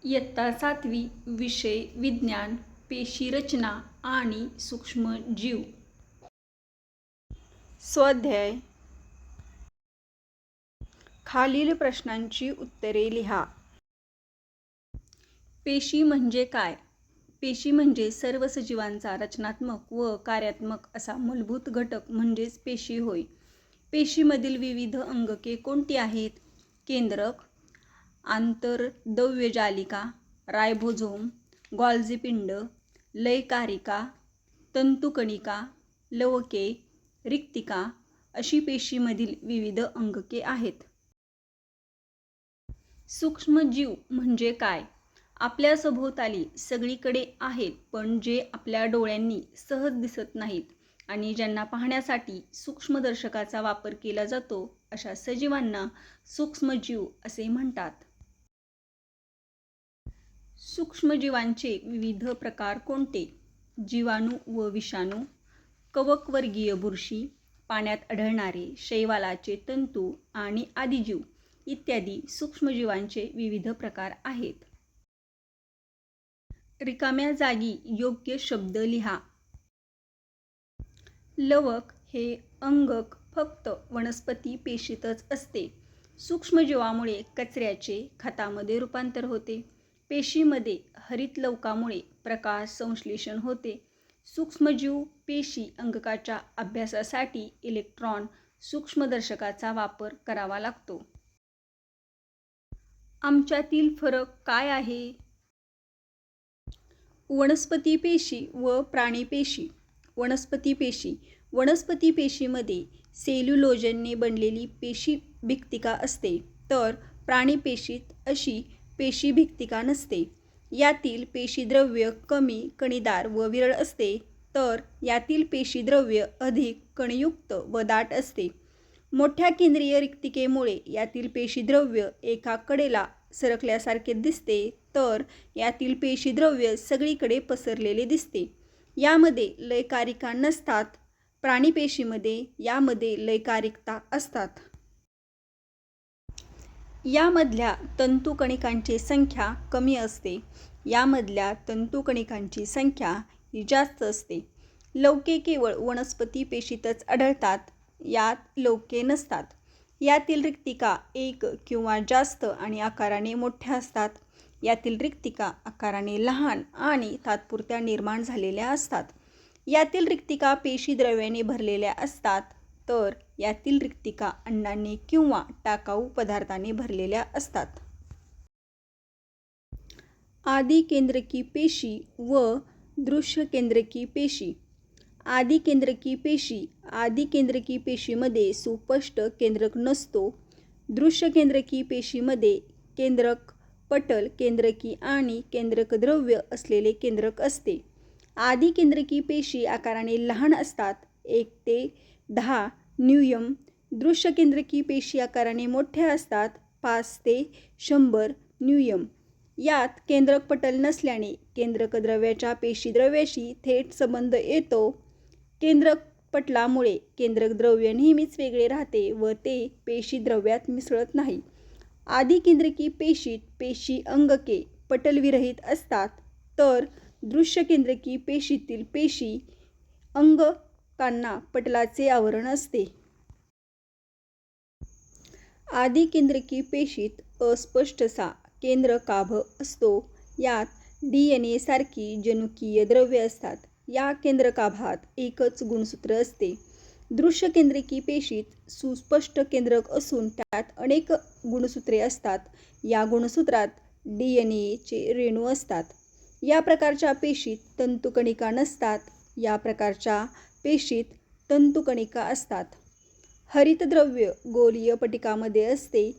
इयत्ता 7वी विषय विज्ञान पेशीरचना आणि सूक्ष्मजीव. स्वाध्याय. खालील प्रश्नांची उत्तरे लिहा. पेशी म्हणजे काय? पेशी म्हणजे सर्व सजीवांचा रचनात्मक व कार्यात्मक असा मूलभूत घटक म्हणजेच पेशी होय. पेशीमधील विविध अंगके कोणती आहेत? केंद्रक, आंतरद्रव्यजालिका, रायबोझोम, गॉल्जी पिंड, लयकारिका, तंतुकणिका, लवके, रिक्तिका अशी पेशीमधील विविध अंगके आहेत. सूक्ष्मजीव म्हणजे काय? आपल्या सभोवताली सगळीकडे आहेत, पण जे आपल्या डोळ्यांनी सहज दिसत नाहीत आणि ज्यांना पाहण्यासाठी सूक्ष्मदर्शकाचा वापर केला जातो अशा सजीवांना सूक्ष्मजीव असे म्हणतात. सूक्ष्मजीवांचे विविध प्रकार कोणते? जीवाणू व विषाणू, कवकवर्गीय बुरशी, पाण्यात आढळणारे शैवालाचे तंतू आणि आदिजीव इत्यादी सूक्ष्मजीवांचे विविध प्रकार आहेत. रिकाम्या जागी योग्य शब्द लिहा. लवक हे अंगक फक्त वनस्पती पेशीतच असते. सूक्ष्मजीवामुळे कचऱ्याचे खतामध्ये रूपांतर होते. पेशीमध्ये हरितलवकामुळे प्रकाश संश्लेषण होते. सूक्ष्मजीव पेशी अंगकाच्या अभ्यासासाठी इलेक्ट्रॉन सूक्ष्मदर्शकाचा वापर करावा लागतो. आमच्यातील फरक काय आहे? वनस्पती पेशी व प्राणी पेशी. वनस्पती पेशी. वनस्पती पेशीमध्ये सेल्युलोजने बनलेली पेशीभित्तिका असते, तर प्राणी पेशीत अशी पेशीभित्तिका नसते. यातील पेशीद्रव्य कमी कणीदार व विरळ असते, तर यातील पेशीद्रव्य अधिक कणयुक्त व दाट असते. मोठ्या केंद्रीय रिक्तिकेमुळे यातील पेशीद्रव्य एका कडेला सरकल्यासारखे दिसते, तर यातील पेशीद्रव्य सगळीकडे पसरलेले दिसते. यामध्ये लयकारिका नसतात. प्राणीपेशीमध्ये यामध्ये लयकारिकता असतात. यामधल्या तंतुकणिकांची संख्या कमी असते. यामधल्या तंतुकणिकांची संख्या ही जास्त असते. लवके केवळ वनस्पती पेशीतच आढळतात. यात लवके नसतात. यातील रिक्तिका एक किंवा जास्त आणि आकाराने मोठ्या असतात. यातील रिक्तिका आकाराने लहान आणि तात्पुरत्या निर्माण झालेल्या असतात. यातील रिक्तिका पेशीद्रव्याने भरलेल्या असतात, तर यातील रिक्तिका अन्नाने किंवा टाकाऊ पदार्थाने भरलेल्या असतात. आदिकेंद्रकी पेशी व दृश्यकेंद्रकी पेशी. आदिकेंद्रकी पेशी. आदिकेंद्रकी पेशीमध्ये सुस्पष्ट केंद्रक नसतो. दृश्यकेंद्रकी पेशीमध्ये केंद्रक, पटल केंद्रकी आणि केंद्रकद्रव्य असलेले केंद्रक असते. आदिकेंद्रकी पेशी आकाराने लहान असतात, 1 ते 10 न्यूयम. दृश्यकेंद्रकी पेशी आकाराने मोठ्या असतात, 5 ते 100 न्यूयम. यात केंद्रक पटल नसल्याने केंद्रकद्रव्याच्या पेशीद्रव्याशी थेट संबंध येतो. केंद्रक पटलामुळे केंद्रकद्रव्य नेहमीच वेगळे राहते व ते पेशीद्रव्यात मिसळत नाही. आदिकेंद्रकी पेशीत पेशी अंगके पटलविरहित असतात, तर दृश्यकेंद्रकी पेशीतील पेशी अंगकांना पटलाचे आवरण असते. आदिकेंद्रकी पेशीत अस्पष्टसा केंद्रकाभ असतो. यात DNA सारखी जनुकीय द्रव्ये असतात. या केंद्रकाभात एकच गुणसूत्र असते. दृश्यकेंद्रकी पेशीत सुस्पष्ट केंद्रक असून त्यात अनेक गुणसूत्रे असतात. या गुणसूत्रात DNA चे रेणू असतात. या प्रकारच्या पेशीत तंतुकणिका नसतात. या प्रकारच्या पेशीत तंतुकणिका असतात. हरितद्रव्य गोलीय पटिकामध्ये असते.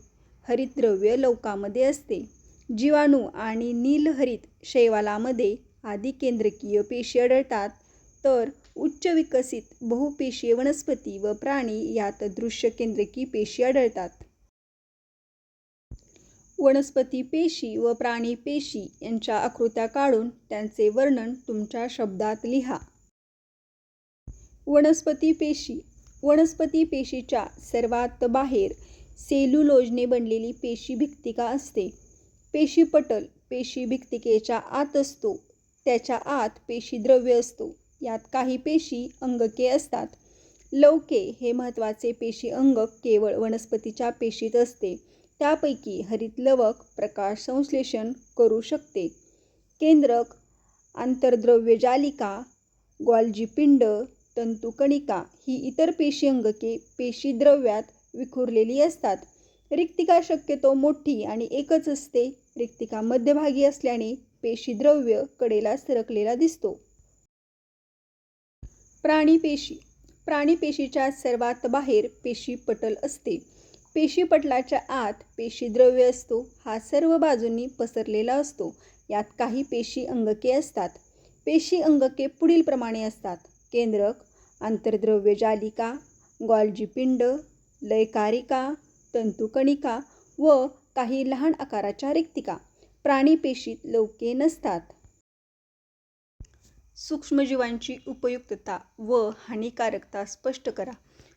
हरितद्रव्य लवकामध्ये असते. जीवाणू आणि नीलहरित शैवालामध्ये आदिकेंद्रकीय पेशी आढळतात, तर उच्च विकसित बहुपेशीय वनस्पती व प्राणी यात दृश्यकेंद्रकी पेशी आढळतात. वनस्पती पेशी व प्राणी पेशी यांच्या आकृत्या काढून त्यांचे वर्णन तुमच्या शब्दात लिहा. वनस्पती पेशी. वनस्पती पेशीच्या सर्वात बाहेर सेल्युलोजने बनलेली पेशीभित्तिका असते. पेशीपटल पेशी भित्तिकेच्या आत असतो. त्याच्या आत पेशीद्रव्य असतो. यात काही पेशी अंगके असतात. लवके हे महत्त्वाचे पेशी अंगक केवळ वनस्पतीच्या पेशीत असते. त्यापैकी हरितलवक प्रकाश संश्लेषण करू शकते. केंद्रक, आंतरद्रव्यजालिका, गॉल्जी पिंड, तंतुकणिका ही इतर पेशी अंगके पेशीद्रव्यात विखुरलेली असतात. रिक्तिका शक्यतो मोठी आणि एकच असते. रिक्तिका मध्यभागी असल्याने पेशीद्रव्य कडेला सरकलेला दिसतो. प्राणीपेशी प्राणीपेशीच्या सर्वात बाहेर पेशीपटल असते. पेशीपटलाच्या आत पेशीद्रव्य असतो. हा सर्व बाजूंनी पसरलेला असतो. यात काही पेशी अंगके असतात. पेशी अंगके पुढील प्रमाणे असतात. केंद्रक, आंतरद्रव्यजालिका, गॉल्जी पिंड, लयकारिका, तंतुकणिका व काही लहान आकाराच्या रिक्तिका. प्राणीपेशीत लवके नसतात. सूक्ष्मजीवांची उपयुक्तता व हानिकारकता स्पष्ट करा.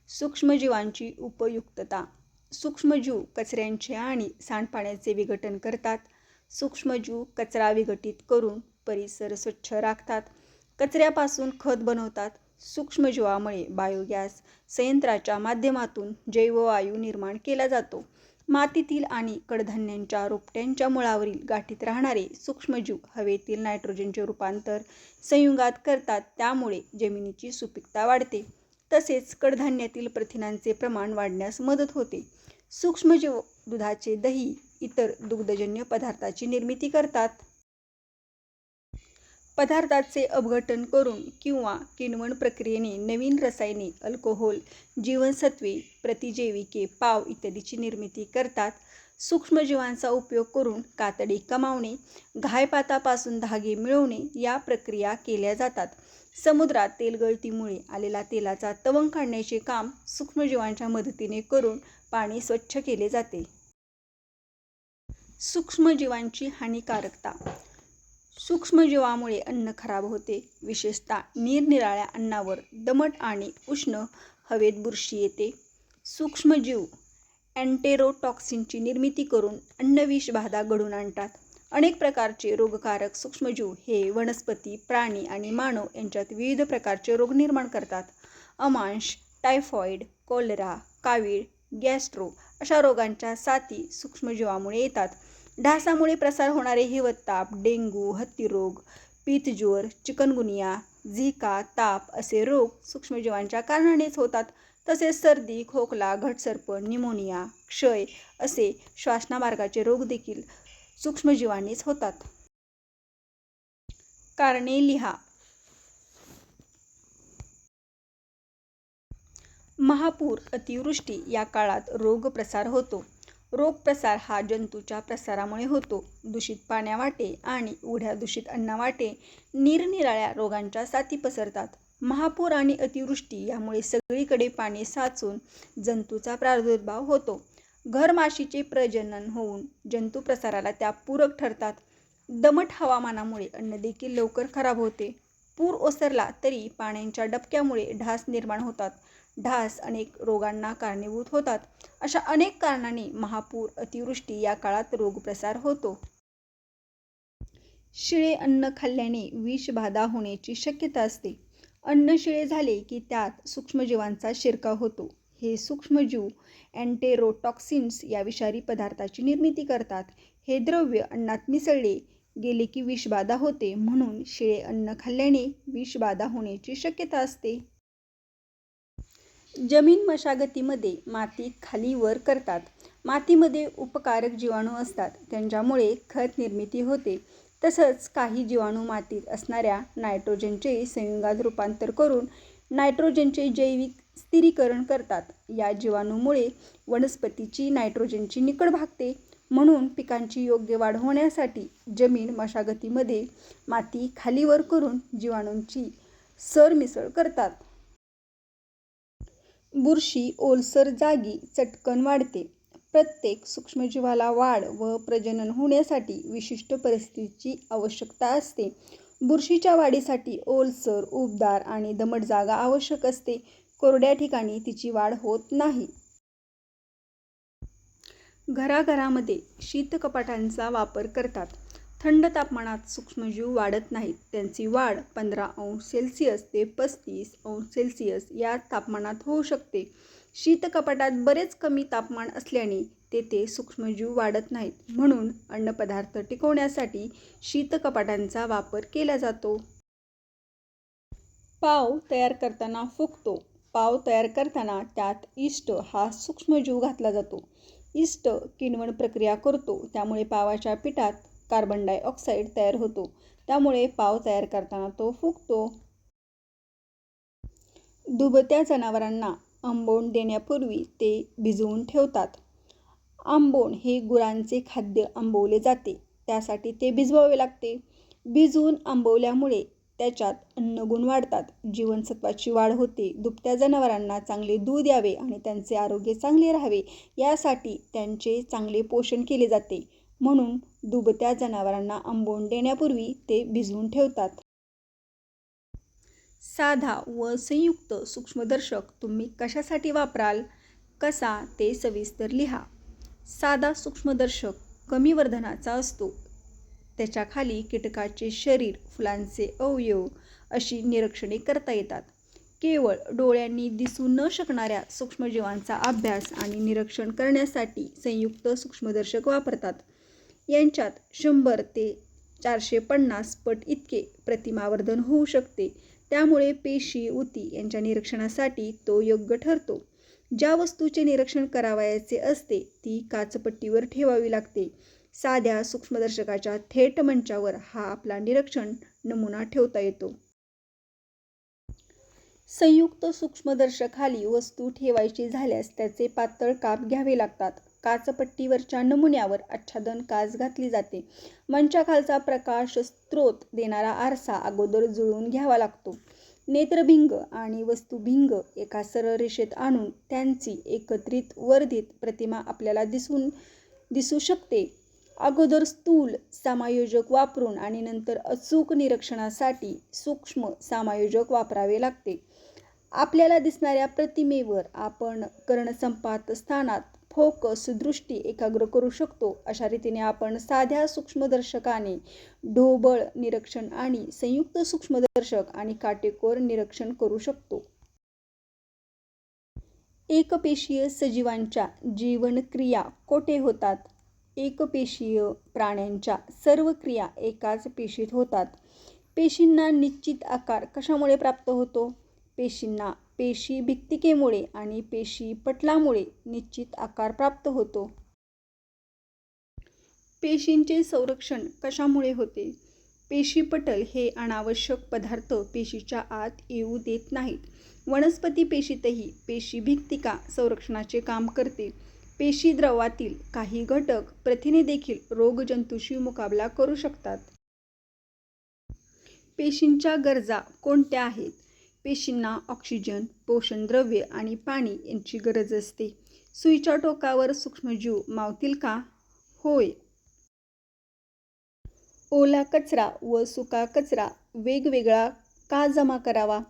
सूक्ष्मजीवांची उपयुक्तता. सूक्ष्मजीव कचऱ्यांचे आणि सांडपाण्याचे विघटन करतात. सूक्ष्मजीव कचरा विघटित करून परिसर स्वच्छ राखतात. कचऱ्यापासून खत बनवतात. सूक्ष्मजीवामुळे बायोगॅस संयंत्राच्या माध्यमातून जैववायू निर्माण केला जातो. मातीतील आणि कडधान्यांच्या रोपट्यांच्या मुळावरील गाठीत राहणारे सूक्ष्मजीव हवेतील नायट्रोजनचे रूपांतर संयुगात करतात. त्यामुळे जमिनीची सुपीकता वाढते. तसेच कडधान्यातील प्रथिनांचे प्रमाण वाढण्यास मदत होते. सूक्ष्मजीव दुधाचे दही इतर दुग्धजन्य पदार्थाची निर्मिती करतात. पदार्थाचे अपघटन करून किंवा किण्वन प्रक्रियेने नवीन रसायने, अल्कोहोल, जीवनसत्त्वे, प्रतिजैविके, पाव इत्यादीची निर्मिती करतात. सूक्ष्मजीवांचा उपयोग करून कातडी कमावणे, घायपातापासून धागे मिळवणे या प्रक्रिया केल्या जातात. समुद्रात तेलगळतीमुळे आलेला तेलाचा तवंग काढण्याचे काम सूक्ष्मजीवांच्या मदतीने करून पाणी स्वच्छ केले जाते. सूक्ष्मजीवांची हानिकारकता. सूक्ष्मजीवामुळे अन्न खराब होते. विशेषतः निरनिराळ्या अन्नावर दमट आणि उष्ण हवेत बुरशी येते. सूक्ष्मजीव एन्टेरोटॉक्सिनची निर्मिती करून अन्नविषबाधा घडवून आणतात. अनेक प्रकारचे रोगकारक सूक्ष्मजीव हे वनस्पती, प्राणी आणि मानव यांच्यात विविध प्रकारचे रोग निर्माण करतात. अमांश, टायफॉइड, कॉलरा, कावीळ, गॅस्ट्रो अशा रोगांच्या साथी सूक्ष्मजीवामुळे येतात. डासामुळे प्रसार होणारे हिवताप, डेंग्यू, हत्तीरोग, पीतज्वर, चिकनगुनिया, झिका, ताप असे रोग सूक्ष्मजीवांच्या कारणानेच होतात. तसेच सर्दी, खोकला, घटसर्प, न्यूमोनिया, क्षय असे श्वासनामार्गाचे रोग देखील सूक्ष्मजीवांनीच होतात. कारणे लिहा. महापूर, अतिवृष्टी या काळात रोगप्रसार होतो. रोगप्रसार हा जंतूच्या प्रसारामुळे होतो. दूषित पाण्यावाटे आणि उघड्या दूषित अन्नावाटे निरनिराळ्या रोगांच्या साथी पसरतात. महापूर आणि अतिवृष्टी यामुळे सगळीकडे पाणी साचून जंतूचा प्रादुर्भाव होतो. घरमाशीचे प्रजनन होऊन जंतू प्रसाराला त्या पूरक ठरतात. दमट हवामानामुळे अन्न देखील लवकर खराब होते. पूर ओसरला तरी पाण्याच्या डबक्यामुळे ढास निर्माण होतात. ढास अनेक रोगांना कारणीभूत होतात. अशा अनेक कारणांनी महापूर, अतिवृष्टी या काळात रोगप्रसार होतो. शिळे अन्न खाल्ल्याने विषबाधा होण्याची शक्यता असते. अन्न शिळे झाले की त्यात सूक्ष्मजीवांचा शिरकाव होतो. हे सूक्ष्मजीव एन्टेरोटॉक्सिन्स या विषारी पदार्थाची निर्मिती करतात. हे द्रव्य अन्नात मिसळले गेले की विषबाधा होते. म्हणून शिळे अन्न खाल्ल्याने विषबाधा होण्याची शक्यता असते. जमीन मशागतीमध्ये माती खाली वर करतात. मातीमध्ये उपकारक जीवाणू असतात. त्यांच्यामुळे खत निर्मिती होते. तसंच काही जीवाणू मातीत असणाऱ्या नायट्रोजनचे संयुगात रूपांतर करून नायट्रोजनचे जैविक स्थिरीकरण करतात. या जीवाणूमुळे वनस्पतीची नायट्रोजनची निकड भागते. म्हणून पिकांची योग्य वाढ होण्यासाठी जमीन मशागतीमध्ये माती खाली वर करून जीवाणूंची सरमिसळ करतात. बुरशी ओलसर जागी चटकन वाढते. प्रत्येक सूक्ष्मजीवाला वाढ व प्रजनन होण्यासाठी विशिष्ट परिस्थितीची आवश्यकता असते. बुरशीच्या वाढीसाठी ओलसर, उबदार आणि दमट जागा आवश्यक असते. कोरड्या ठिकाणी तिची वाढ होत नाही. घराघरामध्ये शीतकपाटांचा वापर करतात. थंड तापमानात सूक्ष्मजीव वाढत नाहीत. त्यांची वाढ 15 अंश सेल्सिअस ते 35 अंश सेल्सिअस या तापमानात होऊ शकते. शीतकपाटात बरेच कमी तापमान असल्याने तेथे सूक्ष्मजीव वाढत नाहीत. म्हणून अन्नपदार्थ टिकवण्यासाठी शीतकपाटांचा वापर केला जातो. पाव तयार करताना फुगतो. पाव तयार करताना त्यात यीस्ट हा सूक्ष्मजीव घातला जातो. यीस्ट किण्वन प्रक्रिया करतो. त्यामुळे पावाच्या पिठात कार्बन डायऑक्साईड तयार होतो. त्यामुळे पाव तयार करताना तो फुगतो. दुभत्या जनावरांना आंबोण देण्यापूर्वी ते भिजवून ठेवतात. आंबोण हे गुरांचे खाद्य आंबवले जाते. त्यासाठी ते भिजवावे लागते. भिजवून आंबवल्यामुळे त्याच्यात अन्नगुण वाढतात. जीवनसत्वाची वाढ होते. दुभत्या जनावरांना चांगले दूध यावे आणि त्यांचे आरोग्य चांगले राहावे यासाठी त्यांचे चांगले पोषण केले जाते. म्हणून दुभत्या जनावरांना आंबोण देण्यापूर्वी ते भिजवून ठेवतात. साधा व संयुक्त सूक्ष्मदर्शक तुम्ही कशासाठी वापराल? कसा ते सविस्तर लिहा. साधा सूक्ष्मदर्शक कमी वर्धनाचा असतो. त्याच्याखाली कीटकाचे शरीर, फुलांचे अवयव अशी निरीक्षणे करता येतात. केवळ डोळ्यांनी दिसू न शकणाऱ्या सूक्ष्मजीवांचा अभ्यास आणि निरीक्षण करण्यासाठी संयुक्त सूक्ष्मदर्शक वापरतात. यांच्यात 100 ते 450 पट इतके प्रतिमावर्धन होऊ शकते. त्यामुळे पेशी, ऊती यांच्या निरीक्षणासाठी तो योग्य ठरतो. ज्या वस्तूचे निरीक्षण करावयाचे असते ती काचपट्टीवर ठेवावी लागते. साध्या सूक्ष्मदर्शकाच्या थेट मंचावर हा आपला निरीक्षण नमुना ठेवता येतो. संयुक्त सूक्ष्मदर्शकाखाली वस्तू ठेवायची झाल्यास त्याचे पातळ काप घ्यावे लागतात. काचपट्टीवरच्या नमुन्यावर आच्छादन काच घातली जाते. मंचाखालचा प्रकाश स्रोत देणारा आरसा अगोदर जुळवून घ्यावा लागतो. नेत्रभिंग आणि वस्तुभिंग एका सरळ रेषेत आणून त्यांची एकत्रित वर्धित प्रतिमा आपल्याला दिसू शकते. अगोदर स्थूल समायोजक वापरून आणि नंतर अचूक निरीक्षणासाठी सूक्ष्म समायोजक वापरावे लागते. आपल्याला दिसणाऱ्या प्रतिमेवर आपण कर्णसंपात स्थानात फोकस दृष्टी एकाग्र करू शकतो. अशा रीतीने आपण साध्या सूक्ष्मदर्शकाने ढोबळ निरीक्षण आणि संयुक्त सूक्ष्मदर्शक आणि काटेकोर निरीक्षण करू शकतो. एकपेशीय सजीवांच्या जीवनक्रिया कोठे होतात? एकपेशीय प्राण्यांच्या सर्व क्रिया एकाच पेशीत होतात. पेशींना निश्चित आकार कशामुळे प्राप्त होतो? पेशींना पेशी भित्तिकेमुळे आणि पेशी पटलामुळे निश्चित आकार प्राप्त होतो. पेशींचे संरक्षण कशामुळे होते? पेशीपटल हे अनावश्यक पदार्थ पेशीच्या आत येऊ देत नाहीत. वनस्पती पेशीतही पेशीभित्तिका संरक्षणाचे काम करते. पेशीद्रव्यातील काही घटक प्रथिने देखील रोगजंतूंशी मुकाबला करू शकतात. पेशींच्या गरजा कोणत्या आहेत? पेशींना ऑक्सिजन, पोषणद्रव्ये आणि पाणी यांची गरज असते. सुईच्या टोकावर सूक्ष्मजीव मावतील का? होय. ओला कचरा व सुका कचरा वेगवेगळा का जमा करावा?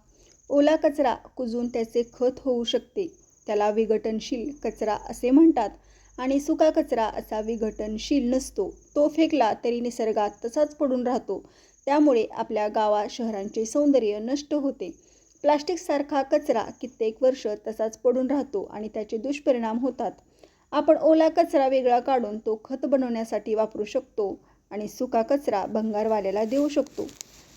ओला कचरा कुजून त्याचे खत होऊ शकते. त्याला विघटनशील कचरा असे म्हणतात आणि सुका कचरा असा विघटनशील नसतो. तो फेकला तरी निसर्गात तसाच पडून राहतो. त्यामुळे आपल्या गावा शहरांचे सौंदर्य नष्ट होते. प्लास्टिकसारखा कचरा कित्येक वर्ष तसाच पडून राहतो आणि त्याचे दुष्परिणाम होतात. आपण ओला कचरा वेगळा काढून तो खत बनवण्यासाठी वापरू शकतो आणि सुका कचरा भंगारवाल्याला देऊ शकतो.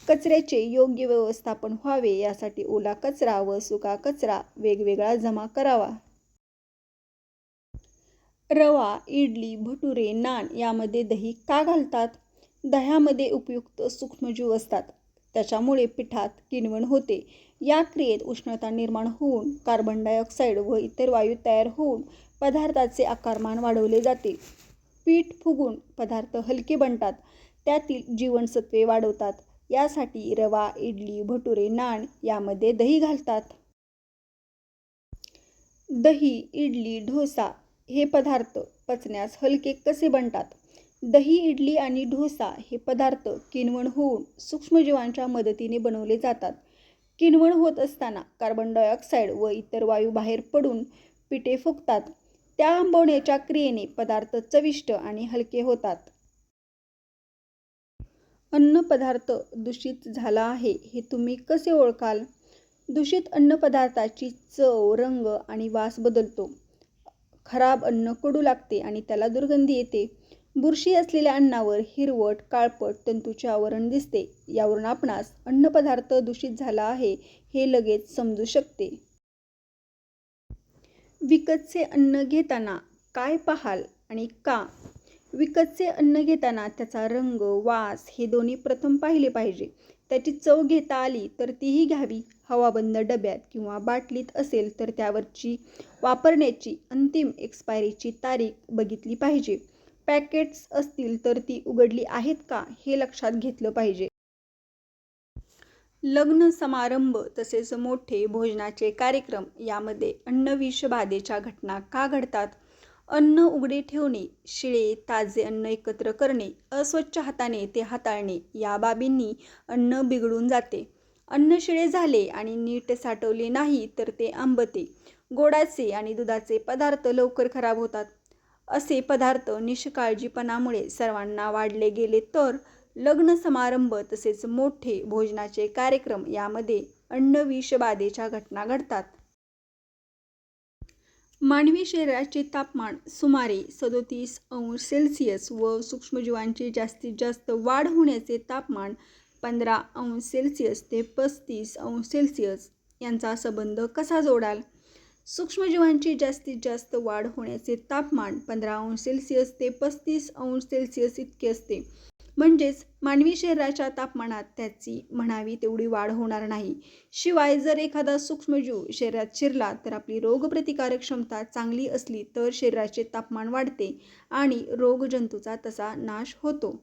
कचऱ्याचे योग्य व्यवस्थापन व्हावे यासाठी ओला कचरा व सुका कचरा वेगवेगळा जमा करावा. रवा, इडली, भटुरे, नान यामध्ये दही का घालतात? दह्यामध्ये उपयुक्त सूक्ष्मजीव असतात. त्याच्यामुळे पिठात किण्वन होते. या क्रियेत उष्णता निर्माण होऊन कार्बन डायऑक्साईड व इतर वायू तयार होऊन पदार्थाचे आकारमान वाढवले जाते. पीठ फुगून पदार्थ हलके बनतात. त्यातील जीवनसत्वे वाढवतात. यासाठी रवा, इडली, भटुरे, नान यामध्ये दही घालतात. दही, इडली, डोसा हे पदार्थ पचण्यास हलके कसे बनतात? दही, इडली आणि डोसा हे पदार्थ किण्वन होऊन सूक्ष्मजीवांच्या मदतीने बनवले जातात. किण्वन होत असताना कार्बन डायऑक्साईड व इतर वायू बाहेर पडून पिठे फुगतात. त्या आंबवण्याच्या क्रियेने पदार्थ चविष्ट आणि हलके होतात. अन्नपदार्थ दूषित झाला आहे हे तुम्ही कसे ओळखाल? दूषित अन्नपदार्थाची चव, रंग आणि वास बदलतो. खराब अन्न कडू लागते आणि त्याला दुर्गंधी येते. बुरशी असलेल्या अन्नावर हिरवट, काळपट तंतूचे आवरण दिसते. यावरून आपणास अन्नपदार्थ दूषित झाला आहे हे लगेच समजू शकते. विकतचे अन्न घेताना काय पाहाल आणि का? विकतचे अन्न घेताना त्याचा रंग, वास हे दोन्ही प्रथम पाहिले पाहिजे. त्याची चव घेता आली तर तीही घ्यावी. हवाबंद डब्यात किंवा बाटलीत असेल तर त्यावरची वापरण्याची अंतिम एक्सपायरीची तारीख बघितली पाहिजे. पॅकेट्स असतील तर ती उघडली आहेत का हे लक्षात घेतलं पाहिजे. लग्न समारंभ तसेच मोठे भोजनाचे कार्यक्रम यामध्ये अन्नविषबाधेच्या घटना का घडतात? अन्न उघडे ठेवणे, शिळे ताजे अन्न एकत्र करणे, अस्वच्छ हाताने ते हाताळणे या बाबींनी अन्न बिघडून जाते. अन्न शिळे झाले आणि नीट साठवले नाही तर ते आंबते. गोडाचे आणि दुधाचे पदार्थ लवकर खराब होतात. असे पदार्थ निष्काळजीपणामुळे सर्वांना वाढले गेले तर लग्न समारंभ तसेच मोठे भोजनाचे कार्यक्रम यामध्ये अन्नविषबाधेच्या घटना घडतात. मानवी शरीराचे तापमान सुमारे 37°C व सूक्ष्मजीवांची जास्तीत जास्त वाढ होण्याचे तापमान 15°C ते 35°C यांचा संबंध कसा जोडाल? सूक्ष्मजीवांची जास्तीत जास्त वाढ होण्याचे तापमान 15°C ते 35°C इतके असते. म्हणजेच मानवी शरीराच्या तापमानात त्याची म्हणावी तेवढी वाढ होणार नाही. शिवाय जर एखादा सूक्ष्मजीव शरीरात शिरला तर आपली रोगप्रतिकारक क्षमता चांगली असली तर शरीराचे तापमान वाढते आणि रोगजंतूचा तसा नाश होतो.